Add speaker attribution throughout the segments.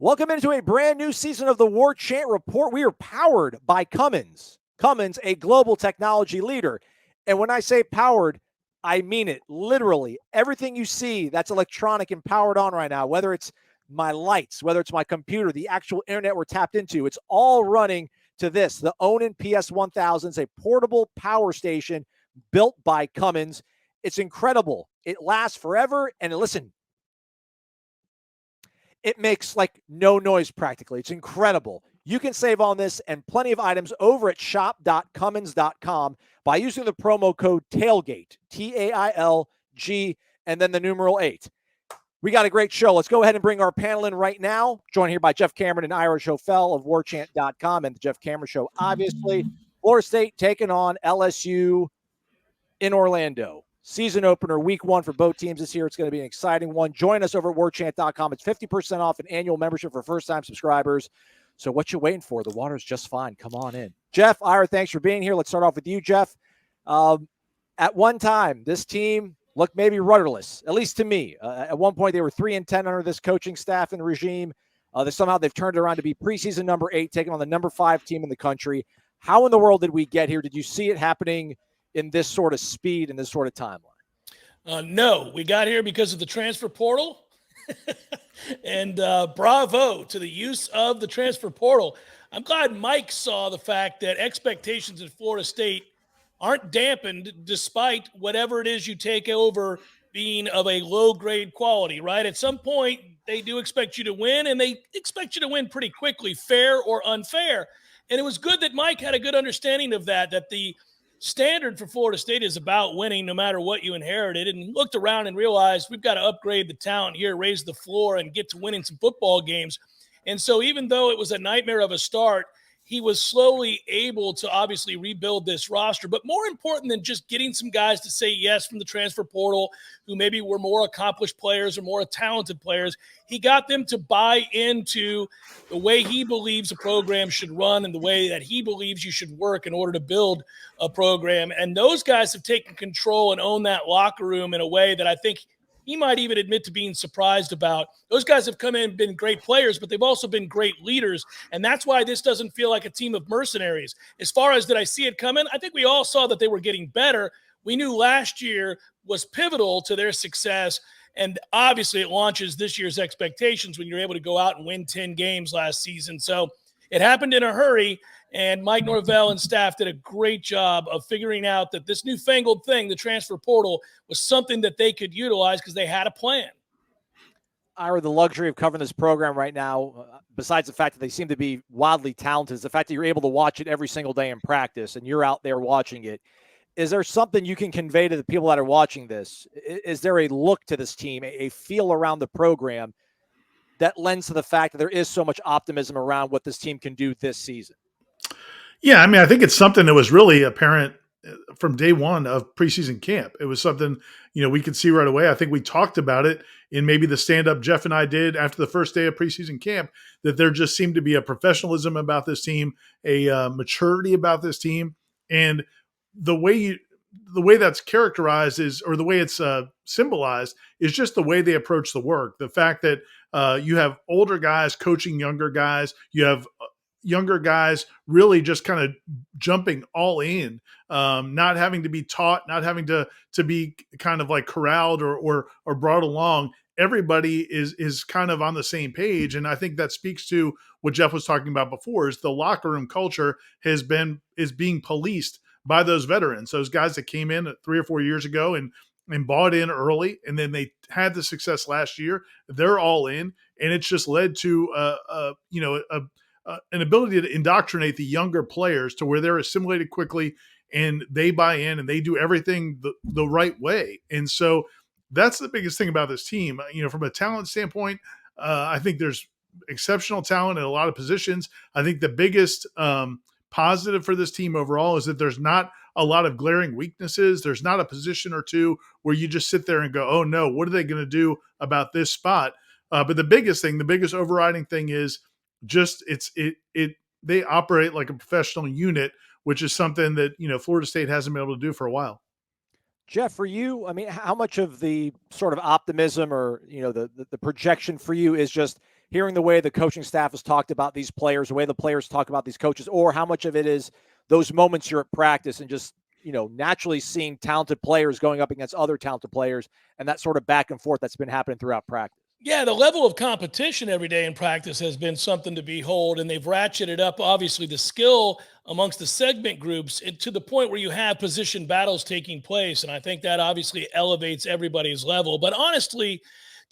Speaker 1: Welcome into a brand new season of the Warchant Report. We are powered by Cummins. Cummins, a global technology leader. And when I say powered, I mean it. Literally, everything you see that's electronic and powered on right now, whether it's my lights, whether it's my computer, the actual internet we're tapped into, it's all running to this, the Onan PS1000s, a portable power station built by Cummins. It's incredible. It lasts forever. And listen, it makes like no noise practically. It's incredible. You can save on this and plenty of items over at shop.cummins.com by using the promo code TAILGATE, TAILG, and then the numeral 8. We got a great show. Let's go ahead and bring our panel in right now. Joined here by Jeff Cameron and Ira Schofel of Warchant.com and the Jeff Cameron Show, obviously. Florida State taking on LSU in Orlando. Season opener, week 1 for both teams this year. It's going to be an exciting one. Join us over at Warchant.com. It's 50% off an annual membership for first-time subscribers. So what you waiting for? The water's just fine. Come on in. Jeff, Ira, thanks for being here. Let's start off with you, Jeff. At one time, this team looked maybe rudderless, at least to me. At one point, they were 3-10 under this coaching staff and regime. They've turned it around to be preseason number 8, taking on the number 5 team in the country. How in the world did we get here? Did you see it happening in this sort of speed and this sort of timeline?
Speaker 2: No, we got here because of the transfer portal. And bravo to the use of the transfer portal. I'm glad Mike saw the fact that expectations in Florida State aren't dampened despite whatever it is you take over being of a low-grade quality, right? At some point, they do expect you to win, and they expect you to win pretty quickly, fair or unfair. And it was good that Mike had a good understanding of that the standard for Florida State is about winning no matter what you inherited, and looked around and realized we've got to upgrade the talent here, raise the floor, and get to winning some football games. And so even though it was a nightmare of a start, he was slowly able to obviously rebuild this roster. But more important than just getting some guys to say yes from the transfer portal who maybe were more accomplished players or more talented players, he got them to buy into the way he believes a program should run and the way that he believes you should work in order to build a program. And those guys have taken control and own that locker room in a way that I think he might even admit to being surprised about. Those guys have come in and been great players, but they've also been great leaders. And that's why this doesn't feel like a team of mercenaries. As far as did I see it coming, I think we all saw that they were getting better. We knew last year was pivotal to their success. And obviously it launches this year's expectations when you're able to go out and win 10 games last season. So it happened in a hurry. And Mike Norvell and staff did a great job of figuring out that this newfangled thing, the transfer portal, was something that they could utilize because they had a plan.
Speaker 1: Ira, the luxury of covering this program right now, besides the fact that they seem to be wildly talented, is the fact that you're able to watch it every single day in practice and you're out there watching it. Is there something you can convey to the people that are watching this? Is there a look to this team, a feel around the program that lends to the fact that there is so much optimism around what this team can do this season?
Speaker 3: Yeah, I mean, I think it's something that was really apparent from day one of preseason camp. It was something, we could see right away. I think we talked about it in maybe the stand-up Jeff and I did after the first day of preseason camp, that there just seemed to be a professionalism about this team, a maturity about this team. And the way that's characterized is, or the way it's symbolized, is just the way they approach the work. The fact that you have older guys coaching younger guys, you have younger guys really just kind of jumping all in, not having to be taught, not having to be kind of like corralled or brought along. Everybody is kind of on the same page. And I think that speaks to what Jeff was talking about before, is the locker room culture is being policed by those veterans, those guys that came in 3 or 4 years ago and bought in early, and then they had the success last year. They're all in, and it's just led to an ability to indoctrinate the younger players to where they're assimilated quickly and they buy in and they do everything the right way. And so that's the biggest thing about this team. From a talent standpoint, I think there's exceptional talent in a lot of positions. I think the biggest positive for this team overall is that there's not a lot of glaring weaknesses. There's not a position or two where you just sit there and go, oh no, what are they going to do about this spot? But the biggest overriding thing is just they operate like a professional unit, which is something that, Florida State hasn't been able to do for a while.
Speaker 1: Jeff, for you, I mean, how much of the sort of optimism or, the projection for you is just hearing the way the coaching staff has talked about these players, the way the players talk about these coaches, or how much of it is those moments you're at practice and just, naturally seeing talented players going up against other talented players and that sort of back and forth that's been happening throughout practice?
Speaker 2: Yeah, the level of competition every day in practice has been something to behold, and they've ratcheted up, obviously, the skill amongst the segment groups to the point where you have position battles taking place, and I think that obviously elevates everybody's level. But honestly,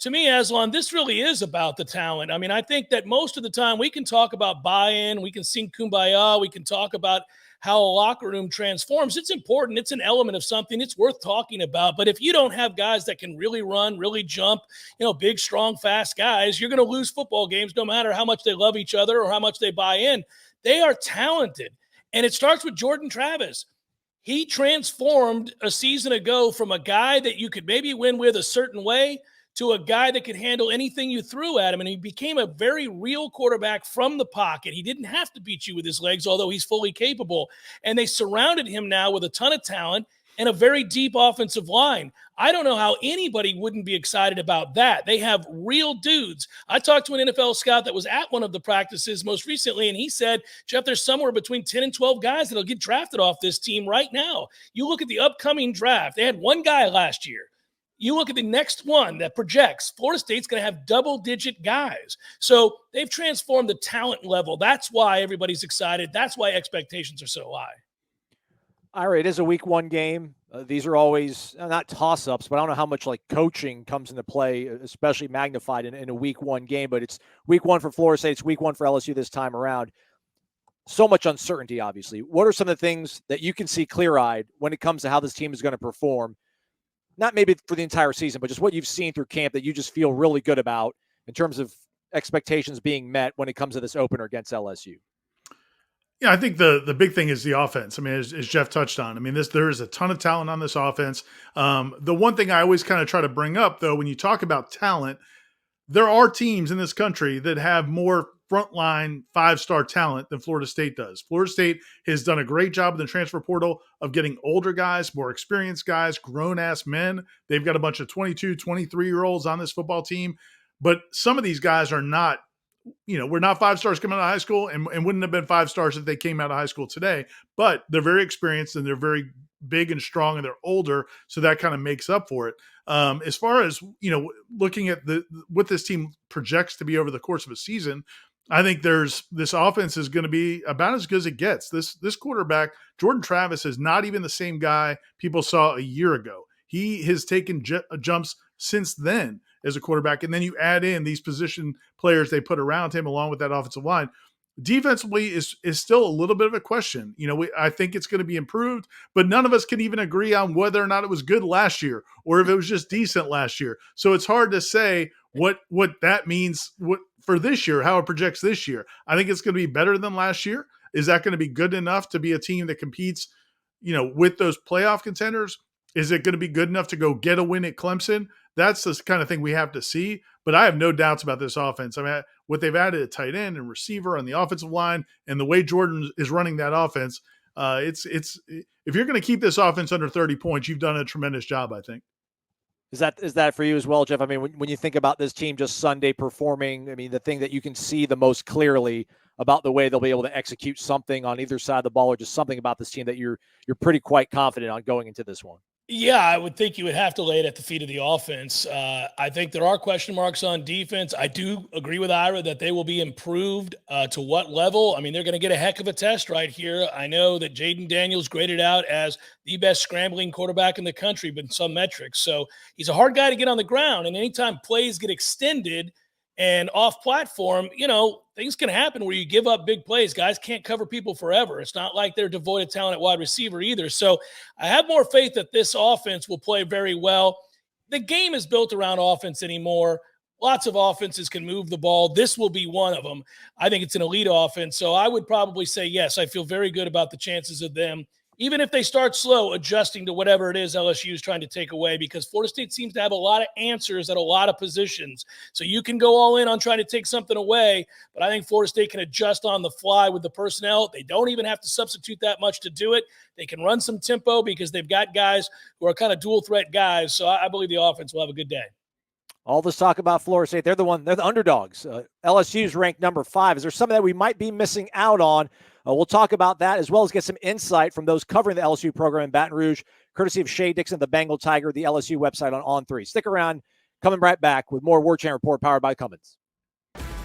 Speaker 2: to me, Aslan, this really is about the talent. I mean, I think that most of the time we can talk about buy-in, we can sing Kumbaya, we can talk about how a locker room transforms. It's important. It's an element of something. It's worth talking about. But if you don't have guys that can really run, really jump, big, strong, fast guys, you're going to lose football games no matter how much they love each other or how much they buy in. They are talented. And it starts with Jordan Travis. He transformed a season ago from a guy that you could maybe win with a certain way to a guy that could handle anything you threw at him. And he became a very real quarterback from the pocket. He didn't have to beat you with his legs, although he's fully capable. And they surrounded him now with a ton of talent and a very deep offensive line. I don't know how anybody wouldn't be excited about that. They have real dudes. I talked to an NFL scout that was at one of the practices most recently, and he said, Jeff, there's somewhere between 10 and 12 guys that'll get drafted off this team right now. You look at the upcoming draft. They had one guy last year. You look at the next one that projects, Florida State's going to have double-digit guys. So they've transformed the talent level. That's why everybody's excited. That's why expectations are so high.
Speaker 1: Ira, it is a week one game. These are always not toss-ups, but I don't know how much coaching comes into play, especially magnified in a week one game. But it's week one for Florida State. It's week one for LSU this time around. So much uncertainty, obviously. What are some of the things that you can see clear-eyed when it comes to how this team is going to perform? Not maybe for the entire season, but just what you've seen through camp that you just feel really good about in terms of expectations being met when it comes to this opener against LSU.
Speaker 3: Yeah, I think the big thing is the offense. I mean, as Jeff touched on, I mean, there is a ton of talent on this offense. The one thing I always kind of try to bring up, though, when you talk about talent, there are teams in this country that have more frontline five-star talent than Florida State does. Florida State has done a great job in the transfer portal of getting older guys, more experienced guys, grown-ass men. They've got a bunch of 22, 23-year-olds on this football team. But some of these guys are not, we're not five stars coming out of high school and wouldn't have been five stars if they came out of high school today. But they're very experienced and they're very big and strong and they're older. So that kind of makes up for it. As far as, looking at what this team projects to be over the course of a season, I think this offense is going to be about as good as it gets. This quarterback, Jordan Travis, is not even the same guy people saw a year ago. He has taken jumps since then as a quarterback. And then you add in these position players they put around him along with that offensive line. Defensively is still a little bit of a question. I think it's going to be improved, but none of us can even agree on whether or not it was good last year or if it was just decent last year. So it's hard to say what that means for this year, how it projects this year. I think it's going to be better than last year. Is that going to be good enough to be a team that competes, with those playoff contenders? Is it going to be good enough to go get a win at Clemson? That's the kind of thing we have to see. But I have no doubts about this offense. I mean, what they've added at tight end and receiver on the offensive line and the way Jordan is running that offense, it's if you're going to keep this offense under 30 points, you've done a tremendous job, I think.
Speaker 1: Is that for you as well, Jeff? I mean, when you think about this team just Sunday performing, I mean, the thing that you can see the most clearly about the way they'll be able to execute something on either side of the ball, or just something about this team that you're pretty quite confident on going into this one.
Speaker 2: Yeah, I would think you would have to lay it at the feet of the offense. I think there are question marks on defense. I do agree with Ira that they will be improved. To what level? I mean, they're going to get a heck of a test right here. I know that Jaden Daniels graded out as the best scrambling quarterback in the country, but in some metrics. So he's a hard guy to get on the ground. And anytime plays get extended and off platform, things can happen where you give up big plays. Guys can't cover people forever. It's not like they're devoid of talent at wide receiver either. So I have more faith that this offense will play very well. The game is built around offense anymore. Lots of offenses can move the ball. This will be one of them. I think it's an elite offense. So I would probably say, yes, I feel very good about the chances of them, even if they start slow, adjusting to whatever it is LSU is trying to take away, because Florida State seems to have a lot of answers at a lot of positions. So you can go all in on trying to take something away, but I think Florida State can adjust on the fly with the personnel. They don't even have to substitute that much to do it. They can run some tempo because they've got guys who are kind of dual threat guys. So I believe the offense will have a good day.
Speaker 1: All this talk about Florida State, they're the underdogs. LSU's ranked number 5. Is there something that we might be missing out on? We'll talk about that as well as get some insight from those covering the LSU program in Baton Rouge, courtesy of Shea, Dixon, the Bengal Tiger, the LSU website on On3. Stick around. Coming right back with more Warchant Report powered by Cummins.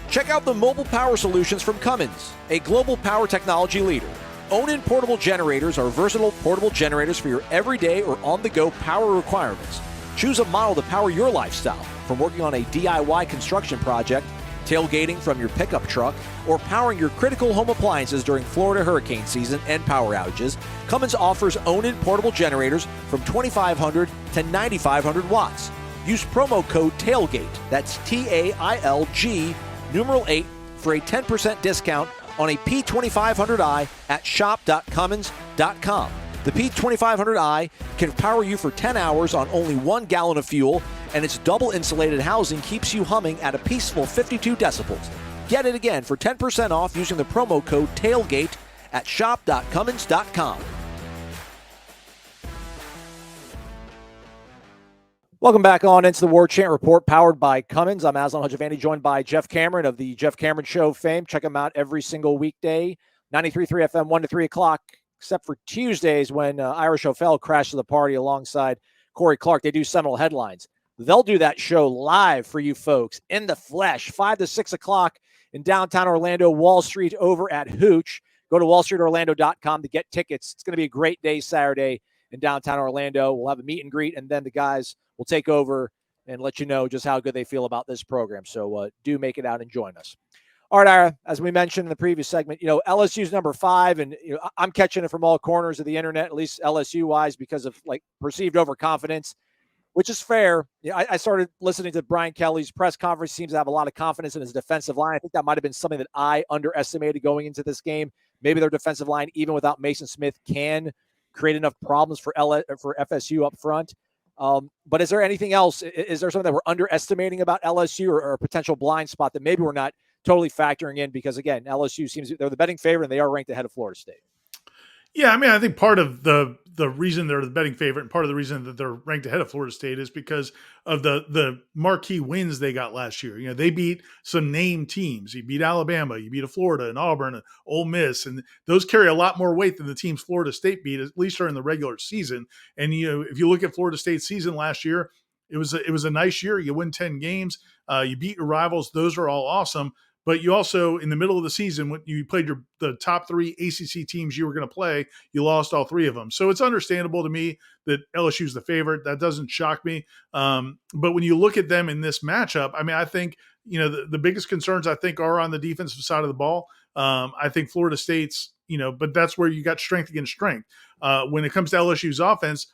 Speaker 1: Check out the mobile power solutions from Cummins, a global power technology leader. Own-in portable generators are versatile portable generators for your everyday or on-the-go power requirements. Choose a model to power your lifestyle, from working on a DIY construction project, tailgating from your pickup truck, or powering your critical home appliances during Florida hurricane season and power outages. Cummins offers own-in portable generators from 2,500 to 9,500 watts. Use promo code TAILGATE, that's TAILG, numeral 8, for a 10% discount on a P2500i at shop.cummins.com. The P2500i can power you for 10 hours on only 1 gallon of fuel, and its double insulated housing keeps you humming at a peaceful 52 decibels. Get it again for 10% off using the promo code TAILGATE at shop.cummins.com. Welcome back on into the Warchant Report powered by Cummins. I'm Aslan Hajavani, joined by Jeff Cameron of the Jeff Cameron Show fame. Check him out every single weekday, 93.3 FM, 1 to 3 o'clock, except for Tuesdays when Irish O'Fell crashes the party alongside Corey Clark. They do Seminole Headlines. They'll do that show live for you folks in the flesh, 5 to 6 o'clock in downtown Orlando, Wall Street over at Hooch. Go to wallstreetorlando.com to get tickets. It's going to be a great day Saturday in downtown Orlando. We'll have a meet and greet, and then the guys will take over and let you know just how good they feel about this program. So do make it out and join us. All right, Ira, as we mentioned in the previous segment, LSU's number 5, and I'm catching it from all corners of the internet, at least LSU-wise, because of perceived overconfidence, which is fair. I started listening to Brian Kelly's press conference. He seems to have a lot of confidence in his defensive line. I think that might have been something that I underestimated going into this game. Maybe their defensive line, even without Mason Smith, can create enough problems for FSU up front. But is there anything else? Is there something that we're underestimating about LSU or a potential blind spot that maybe we're not totally factoring in? Because, again, LSU they're the betting favorite, and they are ranked ahead of Florida State.
Speaker 3: Yeah, I mean, I think part of the reason they're the betting favorite and part of the reason that they're ranked ahead of Florida State is because of the marquee wins they got last year. They beat some named teams. You beat Alabama, you beat Florida and Auburn and Ole Miss, and those carry a lot more weight than the teams Florida State beat, at least during the regular season. And if you look at Florida State's season last year, it was a nice year. You win 10 games, you beat your rivals. Those are all awesome. But you also, in the middle of the season, when you played the top 3 ACC teams you were going to play, you lost all 3 of them. So it's understandable to me that LSU is the favorite. That doesn't shock me. But when you look at them in this matchup, I mean, I think the biggest concerns I think are on the defensive side of the ball. I think Florida State's, but that's where you got strength against strength. When it comes to LSU's offense,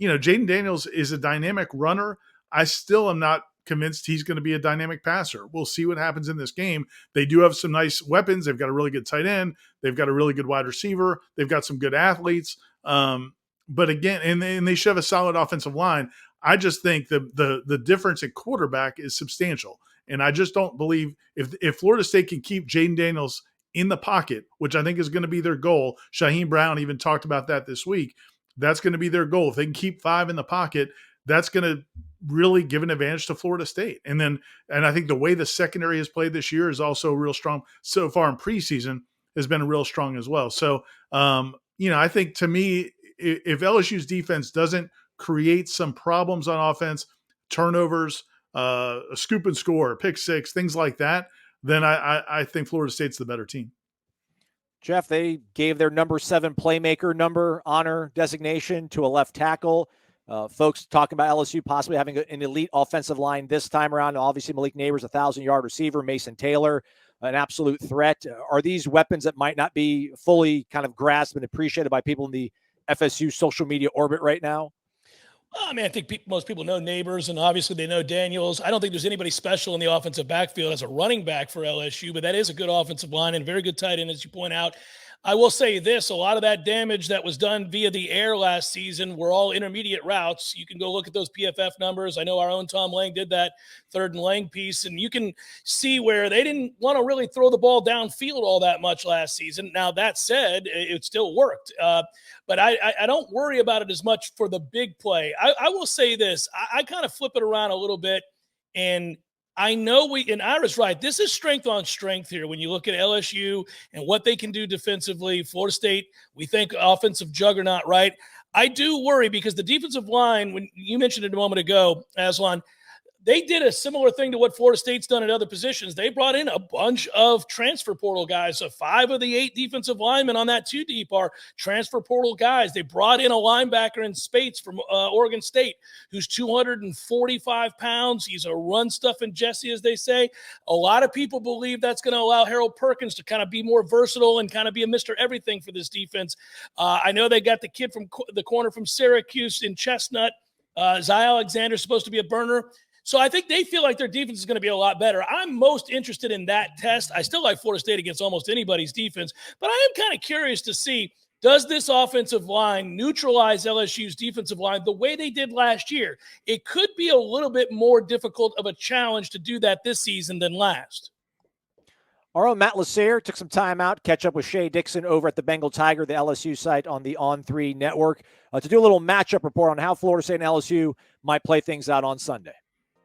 Speaker 3: Jaden Daniels is a dynamic runner. I still am not convinced he's going to be a dynamic passer. We'll see what happens in this game. They do have some nice weapons. They've got a really good tight end. They've got a really good wide receiver. They've got some good athletes. But again, and they should have a solid offensive line. I just think the difference at quarterback is substantial. And I just don't believe if Florida State can keep Jaden Daniels in the pocket, which I think is going to be their goal. Shaheem Brown even talked about that this week. That's going to be their goal. If they can keep 5 in the pocket, that's going to really give an advantage to Florida State. And I think the way the secondary has played this year is also real strong so far in preseason has been real strong as well. So, I think to me, if LSU's defense doesn't create some problems on offense, turnovers, a scoop and score, a pick 6, things like that, then I think Florida State's the better team.
Speaker 1: Jeff, they gave their number 7 playmaker honor designation to a left tackle. Folks talking about LSU possibly having an elite offensive line this time around. Obviously, Malik Neighbors, a 1,000-yard receiver. Mason Taylor, an absolute threat. Are these weapons that might not be fully kind of grasped and appreciated by people in the FSU social media orbit right now?
Speaker 2: Well, I mean, I think most people know Neighbors, and obviously they know Daniels. I don't think there's anybody special in the offensive backfield as a running back for LSU, but that is a good offensive line and very good tight end, as you point out. I will say this, a lot of that damage that was done via the air last season were all intermediate routes. You can go look at those PFF numbers. I know our own Tom Lang did that 3rd and Lang piece, and you can see where they didn't want to really throw the ball downfield all that much last season. Now, that said, it still worked. But I don't worry about it as much for the big play. I will say this. I kind of flip it around a little bit. And I know and Ira's right. This is strength on strength here. When you look at LSU and what they can do defensively, Florida State, we think offensive juggernaut, right? I do worry because the defensive line, when you mentioned it a moment ago, Aslan, they did a similar thing to what Florida State's done at other positions. They brought in a bunch of transfer portal guys. So 5 of the 8 defensive linemen on that 2 deep are transfer portal guys. They brought in a linebacker in Spates from Oregon State, who's 245 pounds. He's a run-stuffing Jesse, as they say. A lot of people believe that's going to allow Harold Perkins to kind of be more versatile and kind of be a Mr. Everything for this defense. I know they got the kid from the corner from Syracuse in Chestnut. Zy Alexander's supposed to be a burner. So I think they feel like their defense is going to be a lot better. I'm most interested in that test. I still like Florida State against almost anybody's defense, but I am kind of curious to see, does this offensive line neutralize LSU's defensive line the way they did last year? It could be a little bit more difficult of a challenge to do that this season than last.
Speaker 1: Our own Matt Lasser took some time out, catch up with Shea Dixon over at the Bengal Tiger, the LSU site on the On3 network, to do a little matchup report on how Florida State and LSU might play things out on Sunday.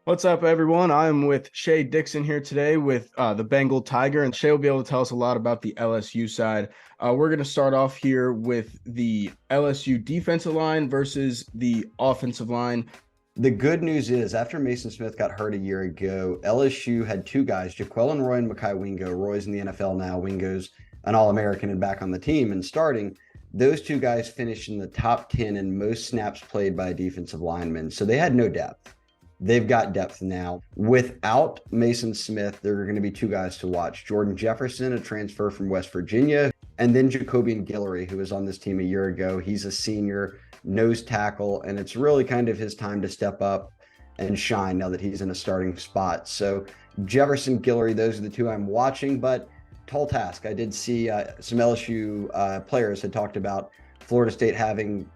Speaker 4: What's up, everyone? I'm with Shea Dixon here today with the Bengal Tiger, and Shea will be able to tell us a lot about the LSU side. We're going to start off here with the LSU defensive line versus the offensive line.
Speaker 5: The good news is, after Mason Smith got hurt a year ago, LSU had 2 guys, Jaquelin Roy and Mekhi Wingo. Roy's in the NFL now. Wingo's an All-American and back on the team and starting. Those 2 guys finished in the top 10 in most snaps played by defensive linemen. So they had no depth. They've got depth now. Without Mason Smith, there are going to be 2 guys to watch. Jordan Jefferson, a transfer from West Virginia, and then Jacobian Guillory, who was on this team a year ago. He's a senior nose tackle, and it's really kind of his time to step up and shine now that he's in a starting spot. So Jefferson, Guillory, those are the 2 I'm watching, but tall task. I did see some LSU players had talked about Florida State having,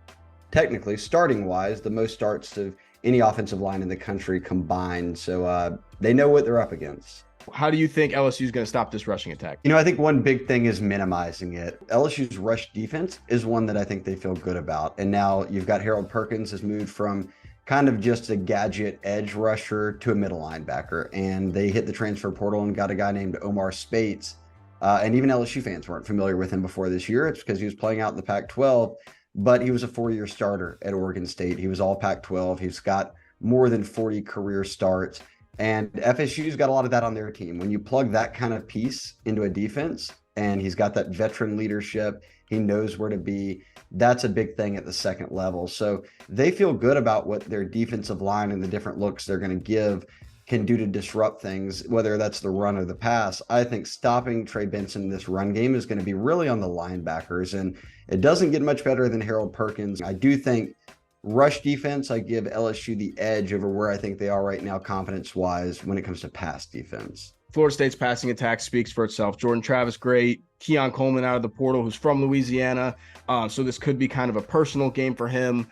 Speaker 5: technically, starting-wise, the most starts of any offensive line in the country combined. So they know what they're up against.
Speaker 4: How do you think LSU is going to stop this rushing attack?
Speaker 5: You know, I think one big thing is minimizing it. LSU's rush defense is one that I think they feel good about. And now you've got Harold Perkins has moved from kind of just a gadget edge rusher to a middle linebacker. And they hit the transfer portal and got a guy named Omar Spates. And even LSU fans weren't familiar with him before this year. It's because he was playing out in the Pac-12. But he was a 4-year starter at Oregon State. He was all Pac-12. He's got more than 40 career starts. And FSU's got a lot of that on their team. When you plug that kind of piece into a defense, and he's got that veteran leadership, he knows where to be, that's a big thing at the second level. So they feel good about what their defensive line and the different looks they're going to give can do to disrupt things, whether that's the run or the pass. I think stopping Trey Benson in this run game is going to be really on the linebackers, and it doesn't get much better than Harold Perkins. I do think rush defense, I give LSU the edge over where I think they are right now, confidence-wise, when it comes to pass defense.
Speaker 4: Florida State's passing attack speaks for itself. Jordan Travis, great. Keon Coleman out of the portal, who's from Louisiana. So this could be kind of a personal game for him.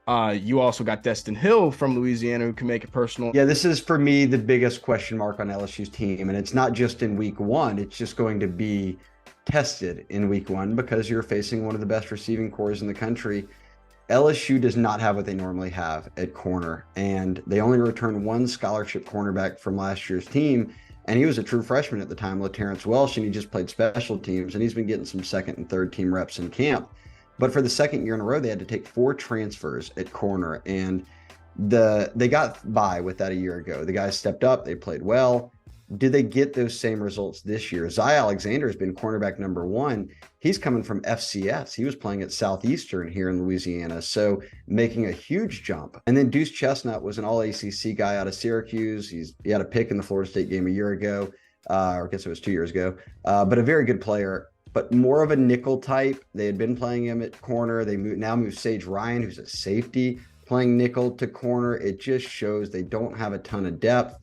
Speaker 4: You also got Destin Hill from Louisiana, who can make it personal.
Speaker 5: Yeah, this is, for me, the biggest question mark on LSU's team. And it's not just in week 1. It's just going to be tested in week 1 because you're facing one of the best receiving corps in the country. LSU does not have what they normally have at corner. And they only returned 1 scholarship cornerback from last year's team. And he was a true freshman at the time, LaTerrence Welsh, and he just played special teams. And he's been getting some second and third team reps in camp. But for the second year in a row, they had to take 4 transfers at corner, and they got by with that a year ago. The guys stepped up, they played well. Did they get those same results this year? Zy Alexander has been cornerback number 1. He's coming from FCS. He was playing at Southeastern here in Louisiana, so making a huge jump. And then Deuce Chestnut was an all-ACC guy out of Syracuse. He had a pick in the Florida State game a year ago, or I guess it was 2 years ago, but a very good player. But more of a nickel type. They had been playing him at corner. They now move Sage Ryan, who's a safety, playing nickel to corner. It just shows they don't have a ton of depth.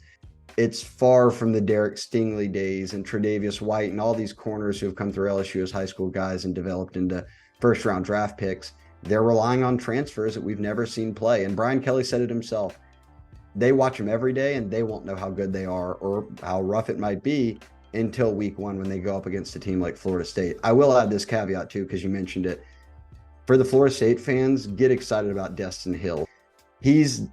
Speaker 5: It's far from the Derek Stingley days and Tre'Davious White and all these corners who have come through LSU as high school guys and developed into first-round draft picks. They're relying on transfers that we've never seen play. And Brian Kelly said it himself. They watch them every day, and they won't know how good they are or how rough it might be until week 1 when they go up against a team like Florida State. I will add this caveat too, because you mentioned it. For the Florida State fans, get excited about Destin Hill. He's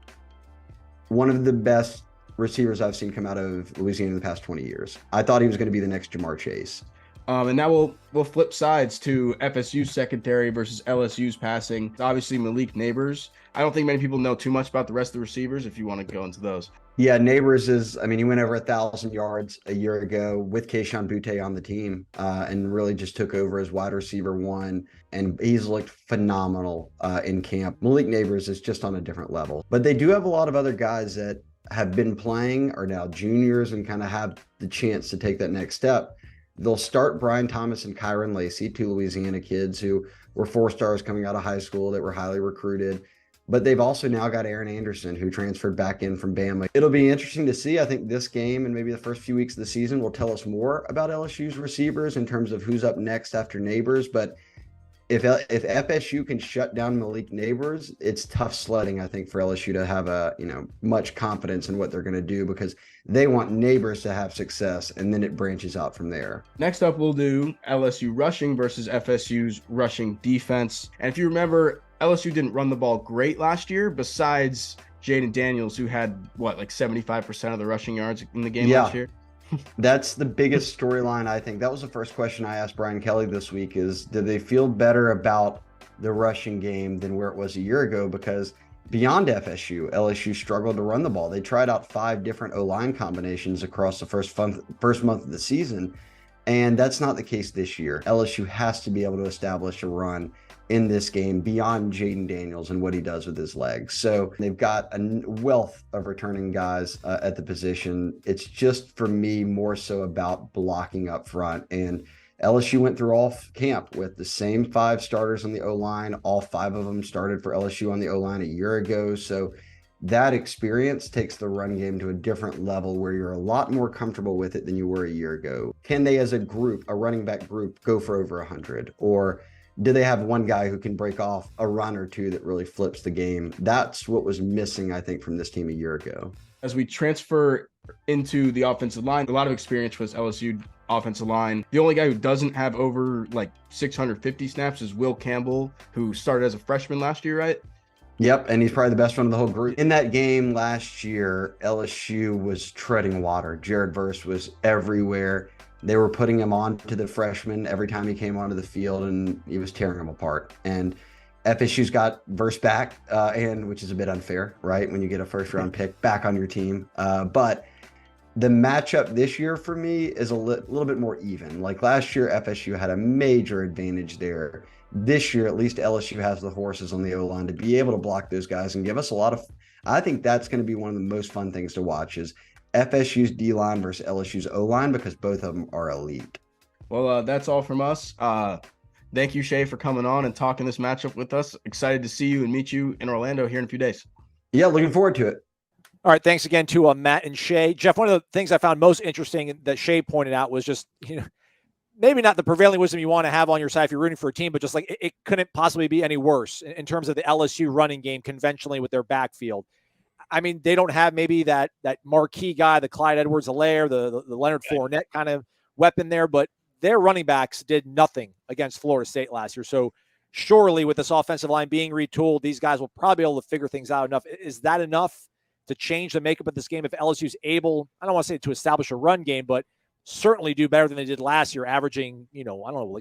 Speaker 5: one of the best receivers I've seen come out of Louisiana in the past 20 years. I thought he was going to be the next Jamar Chase.
Speaker 4: And now we'll flip sides to FSU's secondary versus LSU's passing. Obviously, Malik Neighbors. I don't think many people know too much about the rest of the receivers if you want to go into those.
Speaker 5: Yeah, Neighbors he went over 1,000 yards a year ago with Kayshon Boutte on the team and really just took over as wide receiver one. And he's looked phenomenal in camp. Malik Neighbors is just on a different level. But they do have a lot of other guys that have been playing, are now juniors, and kind of have the chance to take that next step. They'll start Brian Thomas and Kyron Lacey, two Louisiana kids who were 4-stars coming out of high school that were highly recruited. But they've also now got Aaron Anderson, who transferred back in from Bama. It'll be interesting to see. I think this game and maybe the first few weeks of the season will tell us more about LSU's receivers in terms of who's up next after Neighbors. But if FSU can shut down Malik Neighbors, it's tough sledding, I think, for LSU to have much confidence in what they're going to do, because they want Neighbors to have success, and then it branches out from there.
Speaker 4: Next up, we'll do LSU rushing versus FSU's rushing defense. And if you remember, LSU didn't run the ball great last year, besides Jaden Daniels, who had, 75% of the rushing yards in the game last year?
Speaker 5: That's the biggest storyline, I think. That was the first question I asked Brian Kelly this week is, did they feel better about the rushing game than where it was a year ago? Because beyond FSU, LSU struggled to run the ball. They tried out 5 different O-line combinations across the first month of the season, and that's not the case this year. LSU has to be able to establish a run in this game beyond Jaden Daniels and what he does with his legs. So they've got a wealth of returning guys at the position. It's just, for me, more so about blocking up front. And LSU went through all camp with the same 5 starters on the O-line. All 5 of them started for LSU on the O-line a year ago. So that experience takes the run game to a different level where you're a lot more comfortable with it than you were a year ago. Can they, as a group, a running back group, go for over 100? Or do they have one guy who can break off a run or two that really flips the game? That's what was missing, I think, from this team a year ago.
Speaker 4: As we transfer into the offensive line, a lot of experience was LSU offensive line. The only guy who doesn't have over 650 snaps is Will Campbell, who started as a freshman last year, right?
Speaker 5: Yep, and he's probably the best one of the whole group. In that game last year, LSU was treading water. Jared Verse was everywhere. They were putting him on to the freshman every time he came onto the field, and he was tearing them apart. And FSU's got Verse back, and which is a bit unfair, right? When you get a first-round pick back on your team. But the matchup this year for me is a little bit more even. Like last year, FSU had a major advantage there. This year, at least LSU has the horses on the O-line to be able to block those guys and give us a lot of – I think that's going to be one of the most fun things to watch is FSU's D-line versus LSU's O-line, because both of them are elite.
Speaker 4: Well, that's all from us. Thank you, Shea, for coming on and talking this matchup with us. Excited to see you and meet you in Orlando here in a few days.
Speaker 5: Yeah, looking forward to it.
Speaker 1: All right, thanks again to Matt and Shea. Jeff, one of the things I found most interesting that Shea pointed out was just, maybe not the prevailing wisdom you want to have on your side if you're rooting for a team, but just it couldn't possibly be any worse in terms of the LSU running game conventionally with their backfield. I mean, they don't have maybe that marquee guy, the Clyde Edwards-Helaire, the Leonard Fournette kind of weapon there, but their running backs did nothing against Florida State last year. So surely with this offensive line being retooled, these guys will probably be able to figure things out enough. Is that enough to change the makeup of this game if LSU's able, I don't want to say to establish a run game, but certainly do better than they did last year, averaging,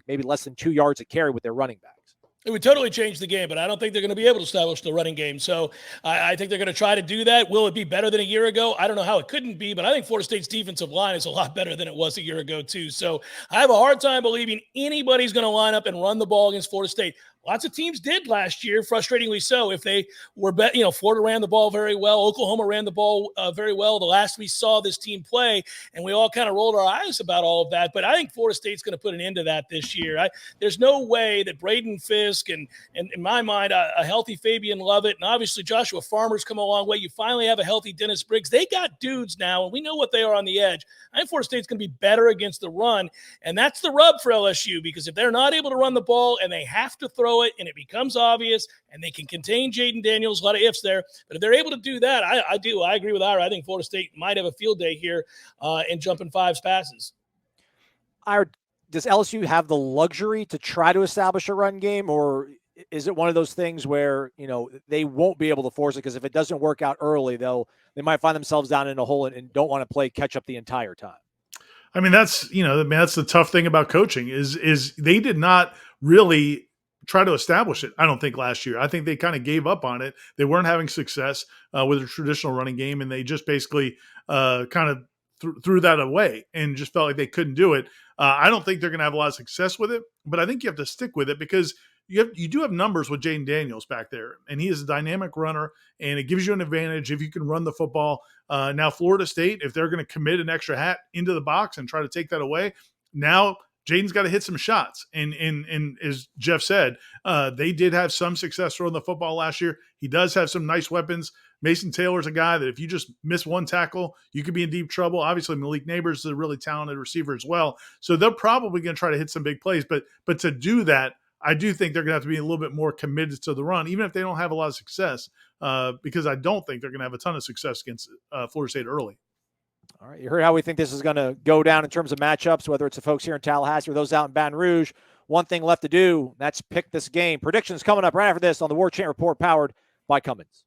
Speaker 1: maybe less than 2 yards a carry with their running backs?
Speaker 2: It would totally change the game, but I don't think they're going to be able to establish the running game. So I think they're going to try to do that. Will it be better than a year ago? I don't know how it couldn't be, but I think Florida State's defensive line is a lot better than it was a year ago too. So I have a hard time believing anybody's going to line up and run the ball against Florida State. Lots of teams did last year, frustratingly so. If they were, Florida ran the ball very well. Oklahoma ran the ball very well. The last we saw this team play, and we all kind of rolled our eyes about all of that. But I think Florida State's going to put an end to that this year. There's no way that Braden Fisk and in my mind, a healthy Fabian Lovett, and obviously Joshua Farmer's come a long way. You finally have a healthy Dennis Briggs. They got dudes now, and we know what they are on the edge. I think Florida State's going to be better against the run, and that's the rub for LSU, because if they're not able to run the ball and they have to throw it and it becomes obvious and they can contain Jaden Daniels, a lot of ifs there, but if they're able to do that, I agree with Ira. I think Florida State might have a field day here in jumping fives passes.
Speaker 1: Does LSU have the luxury to try to establish a run game, or is it one of those things where, they won't be able to force it? Because if it doesn't work out early, they might find themselves down in a hole and don't want to play catch up the entire time.
Speaker 3: I mean, that's the tough thing about coaching is they did not really try to establish it. I don't think last year. I think they kind of gave up on it. They weren't having success with a traditional running game, and they just basically kind of threw that away and just felt like they couldn't do it. I don't think they're going to have a lot of success with it, but I think you have to stick with it because you do have numbers with Jaden Daniels back there, and he is a dynamic runner, and it gives you an advantage if you can run the football. Now, Florida State, if they're going to commit an extra hat into the box and try to take that away, now Jaden's got to hit some shots. And as Jeff said, they did have some success throwing the football last year. He does have some nice weapons. Mason Taylor's a guy that if you just miss one tackle, you could be in deep trouble. Obviously, Malik Neighbors is a really talented receiver as well. So they're probably going to try to hit some big plays. But to do that, I do think they're going to have to be a little bit more committed to the run, even if they don't have a lot of success, because I don't think they're going to have a ton of success against Florida State early.
Speaker 1: All right, you heard how we think this is going to go down in terms of matchups, whether it's the folks here in Tallahassee or those out in Baton Rouge. One thing left to do, that's pick this game. Predictions coming up right after this on the Warchant Report, powered by Cummins.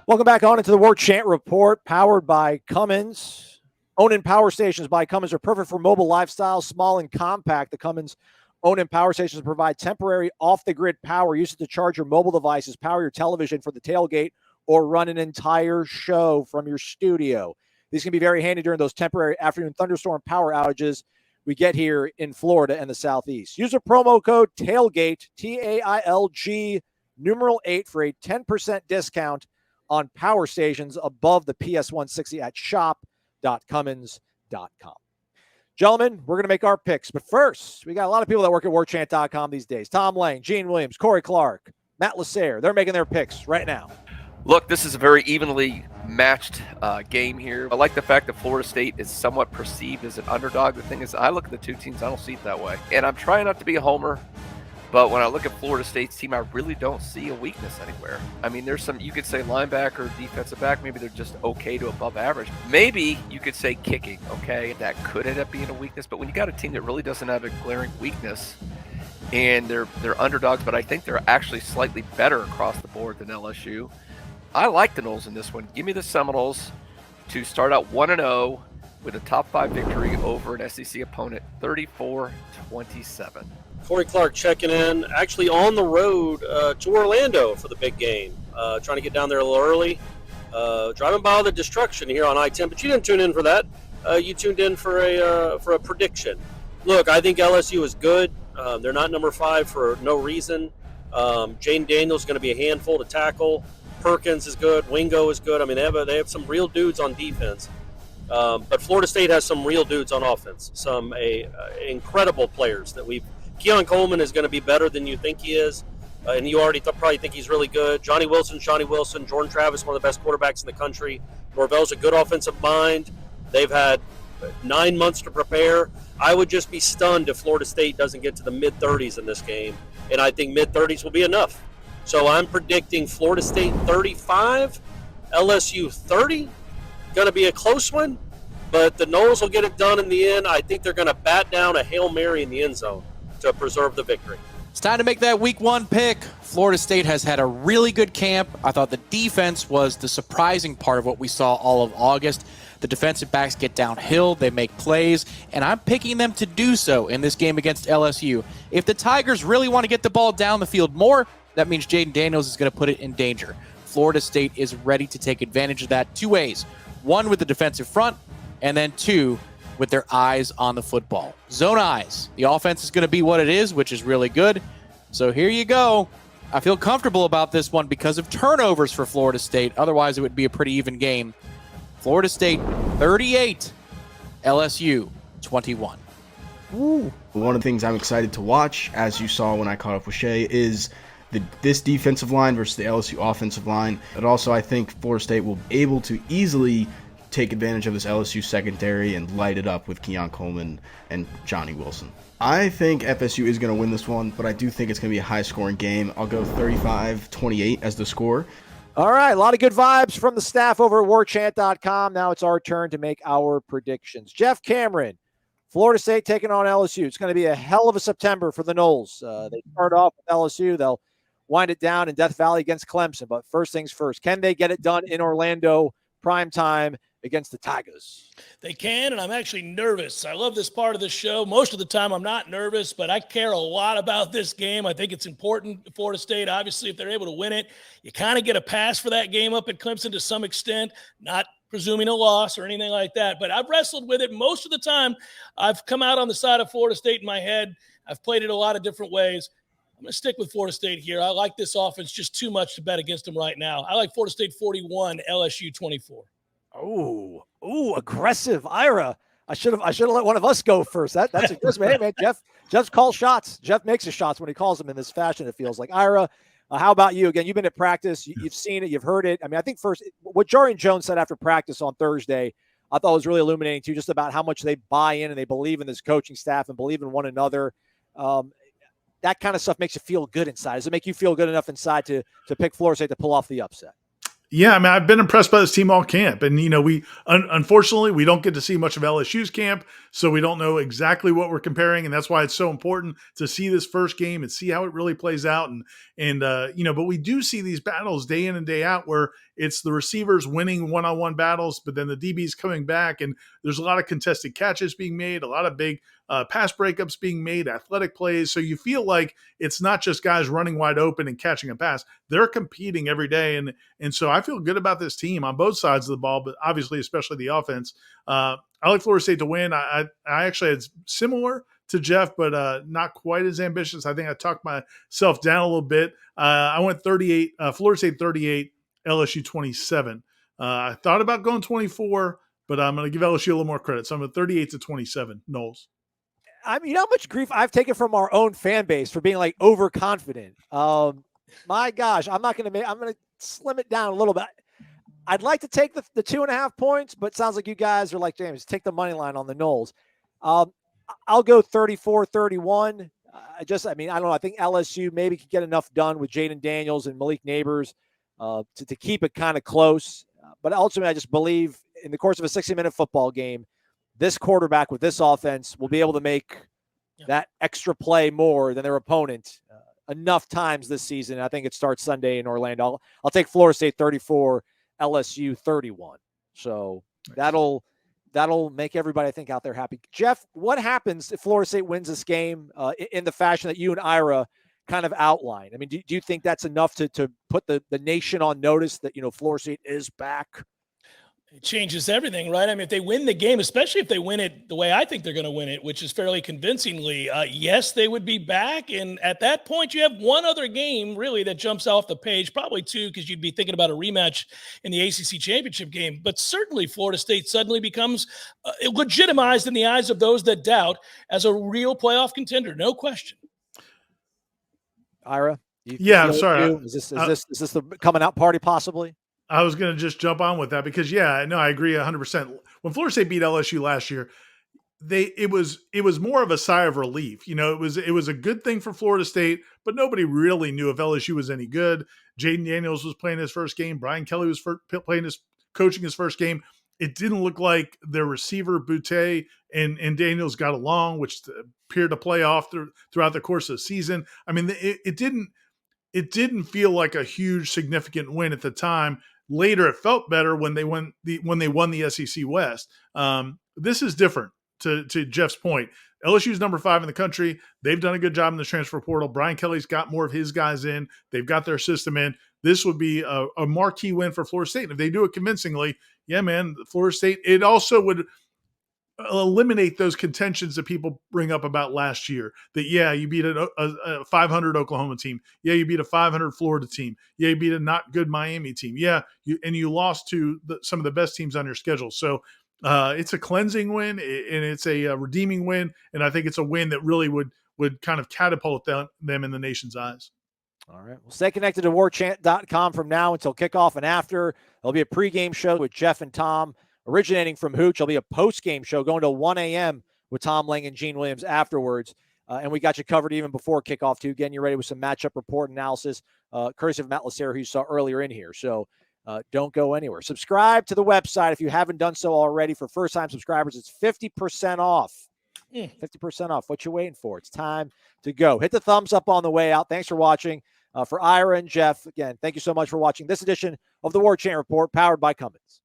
Speaker 1: Welcome back on into the Warchant Report, powered by Cummins. Own-in power stations by Cummins are perfect for mobile lifestyle, small and compact. The Cummins own-in power stations provide temporary off-the-grid power. Use it to charge your mobile devices, power your television for the tailgate, or run an entire show from your studio. These can be very handy during those temporary afternoon thunderstorm power outages we get here in Florida and the Southeast. Use a promo code TAILGATE, TAILG, numeral 8 for a 10% discount on power stations above the PS160 at shop.cummins.com. Gentlemen, we're going to make our picks. But first, we got a lot of people that work at warchant.com these days. Tom Lang, Gene Williams, Corey Clark, Matt Lasser. They're making their picks right now.
Speaker 6: Look, this is a very evenly matched game here. I like the fact that Florida State is somewhat perceived as an underdog. The thing is, I look at the two teams, I don't see it that way. And I'm trying not to be a homer, but when I look at Florida State's team, I really don't see a weakness anywhere. I mean, there's some, you could say linebacker, defensive back, maybe they're just okay to above average. Maybe you could say kicking, okay? That could end up being a weakness, but when you got a team that really doesn't have a glaring weakness, and they're underdogs, but I think they're actually slightly better across the board than LSU. I like the Noles in this one. Give me the Seminoles to start out 1-0 with a top 5 victory over an SEC opponent, 34-27.
Speaker 7: Corey Clark checking in, actually on the road to Orlando for the big game. Trying to get down there a little early. Driving by all the destruction here on I-10, but you didn't tune in for that. You tuned in for a prediction. Look, I think LSU is good. They're not number 5 for no reason. Jaden Daniels is going to be a handful to tackle. Perkins is good. Wingo is good. I mean, they have some real dudes on defense. But Florida State has some real dudes on offense. Some incredible players that Keon Coleman is going to be better than you think he is. And you already probably think he's really good. Johnny Wilson. Jordan Travis, one of the best quarterbacks in the country. Norvell's a good offensive mind. They've had 9 months to prepare. I would just be stunned if Florida State doesn't get to the mid-30s in this game. And I think mid-30s will be enough. So I'm predicting Florida State 35, LSU 30. Going to be a close one, but the Noles will get it done in the end. I think they're going to bat down a Hail Mary in the end zone to preserve the victory.
Speaker 8: It's time to make that week 1 pick. Florida State has had a really good camp. I thought the defense was the surprising part of what we saw all of August. The defensive backs get downhill, they make plays, and I'm picking them to do so in this game against LSU. If the Tigers really want to get the ball down the field more, that means Jaden Daniels is going to put it in danger. Florida State is ready to take advantage of that 2 ways. 1 with the defensive front, and then 2 with their eyes on the football. Zone eyes. The offense is going to be what it is, which is really good. So here you go. I feel comfortable about this one because of turnovers for Florida State. Otherwise, it would be a pretty even game. Florida State 38, LSU 21.
Speaker 4: Ooh. One of the things I'm excited to watch, as you saw when I caught up with Shea, is this defensive line versus the LSU offensive line. But also, I think Florida State will be able to easily take advantage of this LSU secondary and light it up with Keon Coleman and Johnny Wilson. I think FSU is going to win this one, but I do think it's going to be a high-scoring game. I'll go 35-28 as the score.
Speaker 1: All right, a lot of good vibes from the staff over at warchant.com. Now it's our turn to make our predictions. Jeff Cameron, Florida State taking on LSU. It's going to be a hell of a September for the Noles. They start off with LSU. They'll wind it down in Death Valley against Clemson. But first things first, can they get it done in Orlando prime time against the Tigers?
Speaker 2: They can, and I'm actually nervous. I love this part of the show. Most of the time I'm not nervous, but I care a lot about this game. I think it's important for Florida State. Obviously, if they're able to win it, you kind of get a pass for that game up at Clemson to some extent, not presuming a loss or anything like that. But I've wrestled with it. Most of the time, I've come out on the side of Florida State in my head. I've played it a lot of different ways. I'm going to stick with Florida State here. I like this offense just too much to bet against them right now. I like Florida State 41, LSU 24.
Speaker 1: Oh, aggressive, Ira. I should have let one of us go first. That's a good man. Jeff calls shots. Jeff makes his shots when he calls them in this fashion. It feels like. Ira, how about you? Again, you've been at practice. You've seen it. You've heard it. I mean, I think first what Jarian Jones said after practice on Thursday, I thought was really illuminating too, just about how much they buy in and they believe in this coaching staff and believe in one another. That kind of stuff makes you feel good inside. Does it make you feel good enough inside to pick Florida State to pull off the upset?
Speaker 3: Yeah, I mean, I've been impressed by this team all camp. And, we unfortunately, we don't get to see much of LSU's camp, so we don't know exactly what we're comparing. And that's why it's so important to see this first game and see how it really plays out. But we do see these battles day in and day out where it's the receivers winning one-on-one battles, but then the DBs coming back. And there's a lot of contested catches being made, a lot of big pass breakups being made, athletic plays. So you feel like it's not just guys running wide open and catching a pass. They're competing every day. And so I feel good about this team on both sides of the ball, but obviously, especially the offense. I like Florida State to win. I actually had similar to Jeff, but not quite as ambitious. I think I talked myself down a little bit. I went 38, Florida State 38, LSU 27. I thought about going 24, but I'm going to give LSU a little more credit. So I'm at 38-27, Noles.
Speaker 1: I mean, you know how much grief I've taken from our own fan base for being like overconfident. My gosh, I'm going to slim it down a little bit. I'd like to take the 2.5 points, but it sounds like you guys are like, James, take the money line on the Noles. I'll go 34-31. I don't know. I think LSU maybe could get enough done with Jaden Daniels and Malik Neighbors to keep it kind of close. But ultimately, I just believe in the course of a 60-minute football game, this quarterback with this offense will be able to make that extra play more than their opponent enough times this season. I think it starts Sunday in Orlando. I'll take Florida State 34, LSU 31. So that'll make everybody, I think, out there happy. Jeff, what happens if Florida State wins this game in the fashion that you and Ira kind of outlined? I mean, do you think that's enough to put the nation on notice that, Florida State is back?
Speaker 2: It changes everything, right? I mean, if they win the game, especially if they win it the way I think they're going to win it, which is fairly convincingly, yes, they would be back. And at that point, you have one other game really that jumps off the page, probably two, because you'd be thinking about a rematch in the ACC championship game. But certainly Florida State suddenly becomes legitimized in the eyes of those that doubt as a real playoff contender, no question.
Speaker 1: Ira?
Speaker 3: I'm sorry.
Speaker 1: Is this the coming out party possibly?
Speaker 3: I was going to just jump on with that because, I agree 100%. When Florida State beat LSU last year, it was more of a sigh of relief. It was a good thing for Florida State, but nobody really knew if LSU was any good. Jaden Daniels was playing his first game. Brian Kelly was coaching his first game. It didn't look like their receiver Boutte and Daniels got along, which appeared to play off throughout the course of the season. I mean, it didn't feel like a huge significant win at the time. Later, it felt better when they won the SEC West. This is different. To Jeff's point, LSU's number 5 in the country. They've done a good job in the transfer portal. Brian Kelly's got more of his guys in. They've got their system in. This would be a marquee win for Florida State. And if they do it convincingly, Florida State, it also would eliminate those contentions that people bring up about last year. That, you beat a 500 Oklahoma team. You beat a 500 Florida team. You beat a not good Miami team. You lost to some of the best teams on your schedule. So it's a cleansing win, and it's a redeeming win, and I think it's a win that really would kind of catapult them in the nation's eyes.
Speaker 1: All right. Well, stay connected to warchant.com from now until kickoff and after. There'll be a pregame show with Jeff and Tom originating from Hooch. There'll be a post-game show going to 1 a.m. with Tom Lang and Gene Williams afterwards. And we got you covered even before kickoff, too. Getting you ready with some matchup report analysis, courtesy of Matt Lacer, who you saw earlier in here. So don't go anywhere. Subscribe to the website if you haven't done so already. For first-time subscribers, it's 50% off. 50% off. What you waiting for? It's time to go. Hit the thumbs up on the way out. Thanks for watching. For Ira and Jeff, again, thank you so much for watching this edition of the Warchant Report, powered by Cummins.